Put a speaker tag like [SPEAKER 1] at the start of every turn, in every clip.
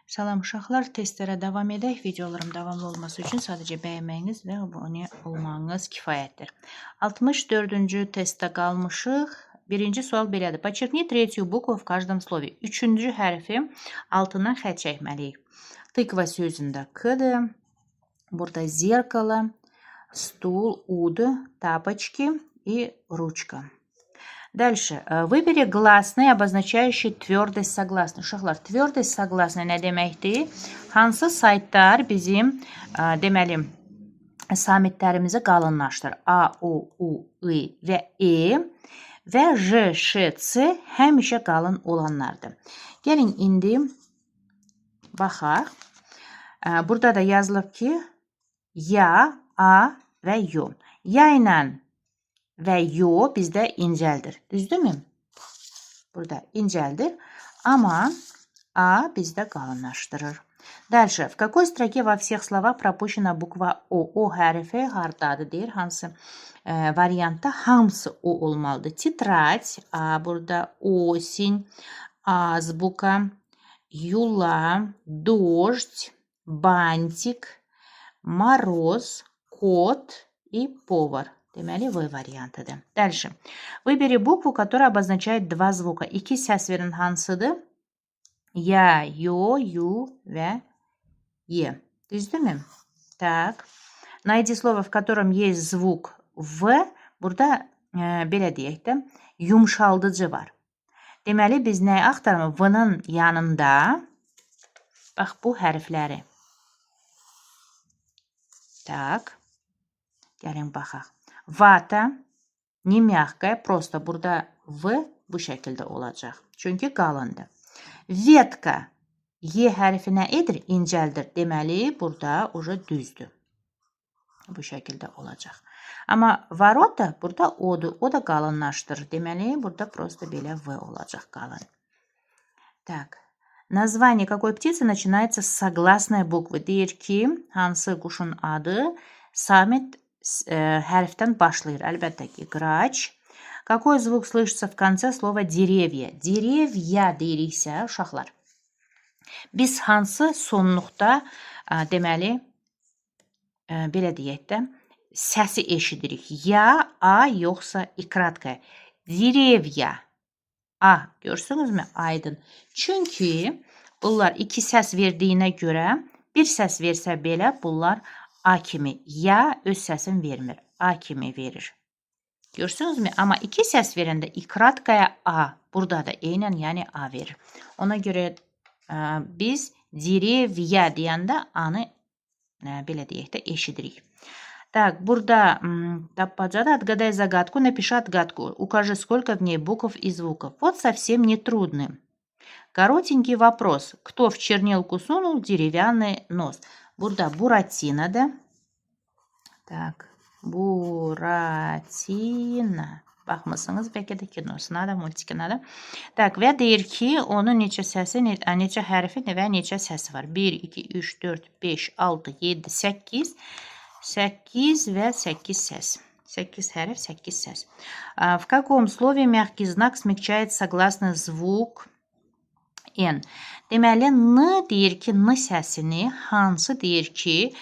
[SPEAKER 1] Salam uşaqlar, testlərə davam edək. Videolarım davamlı olması üçün sadəcə bəyənməyiniz və abunə olmağınız kifayətdir. 64-cü testdə qalmışıq. Birinci sual belədir. Подчеркни третью букву в каждом слове. Üçüncü hərfi altından xətt çəkməliyik. Tыкva sözündə K-dır. Burada зеркало, стул, уд, тапочки и ручка. Дальше. Выбери гласные, обозначающие твердость согласных. Uşaqlar, tвердость согласной nə deməkdir? Hansı saytlar bizim deməli samitlərimizi qalınlaşdır? A, O, U, I və E və J, Ş, C həmişə qalın olanlardır. Gəlin indi baxaq. Burada da yazılıb ki, ya, A və yo. Ya ilə və yo bizdə incəldir. Düzdürmü? Burada incəldir. Amma A bizdə qalınlaşdırır. Дальше. В какой строке во всех словах пропущена буква O? O hərfi hardadır deyir. Hansı variantda hamısı O olmalıdır. Titrat, burada осень, азбука, юла, дождь, бантик, мороз, кот и повар. Deməli, V variantıdır. Дальше. Выбери букву, которая обозначает два звука. İki səs verən hansıdır? Ya, yo, yu və ye. Düzdürmü? Так. Найди слово, в котором есть звук V. Burada belə deyək də, yumşaldıcı var. Deməli, biz nəyi axtarırıq? V-nın yanında, bax, bu hərfləri. Так. Gəlin, baxaq. Vata, не мягкая, просто burada V bu şəkildə olacaq. Çünki qalındır. Vetka, Y hərfi nə edir? İncəldir. Deməli, burada uca düzdür. Bu şəkildə olacaq. Amma varota burada O'dur. O da qalınlaşdırır. Deməli, burada просто belə V olacaq qalın. Так. Название какой птицы начинается с согласной буквы. Deyir ki, hansı quşun adı samit hərfdən başlayır. Əlbəttə ki, qraç. Какой звук слышится в конце слова деревья? Деревья deyiriksə, uşaqlar. Biz hansı sonluqda deməli belə deyək də səsi eşidirik? Ya, A, yoxsa ikratka? Dеревья. A, görsünüzmü? Aydın. Çünki bunlar iki səs verdiyinə görə bir səs versə belə bunlar A kimi. Ya öz səsin vermir. A kimi verir. Görsünüzmü? Amma iki səs verəndə ikratkaya A. Burada da eynən, yəni A verir. Ona görə biz dеревья deyəndə A-nı belə deyək də eşidirik. Так, burada tapmacada отгадай загадку, напиши отгадку. Укажи, сколько в ней букв и звуков. Вот совсем не трудный. Коротенький вопрос. Кто в чернилку сунул деревянный нос? Burada Buratina'da. Так, Buratina. Baxmısınız, bəlkə də kinosuna da, multikina da. Так, və deyir ki, onun neçə səsi, neçə hərfi və neçə səsi var. 1, 2, 3, 4, 5, 6, 7, 8, 8 və 8 səs. 8 hərf, 8 səs. В каком слове мягкий знак смягчает согласный звук N? Deməli, N deyir ki, N səsini hansı deyir ki,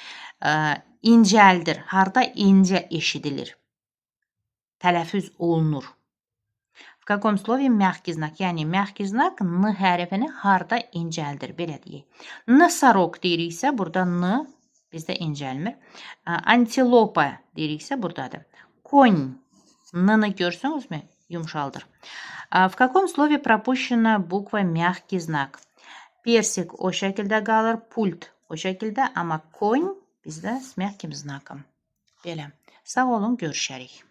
[SPEAKER 1] incəldir. Harda incə eşidilir? Tələffüz olunur. В каком слове мягкий знак? Yəni, mягкий знак N hərfini harda incəldir? Belə deyək. Nosорог deyiriksə, burada N bizdə incəlmir. Antilopa deyiriksə, buradadır. Конь. N-nı görsünüzmü? Yumşaldır. В каком слове пропущена буква мягкий знак? Persik o şəkildə qalır, pult o şəkildə, amma konь bizdə s mягким знаком. Belə. Sağ olun, görüşərik.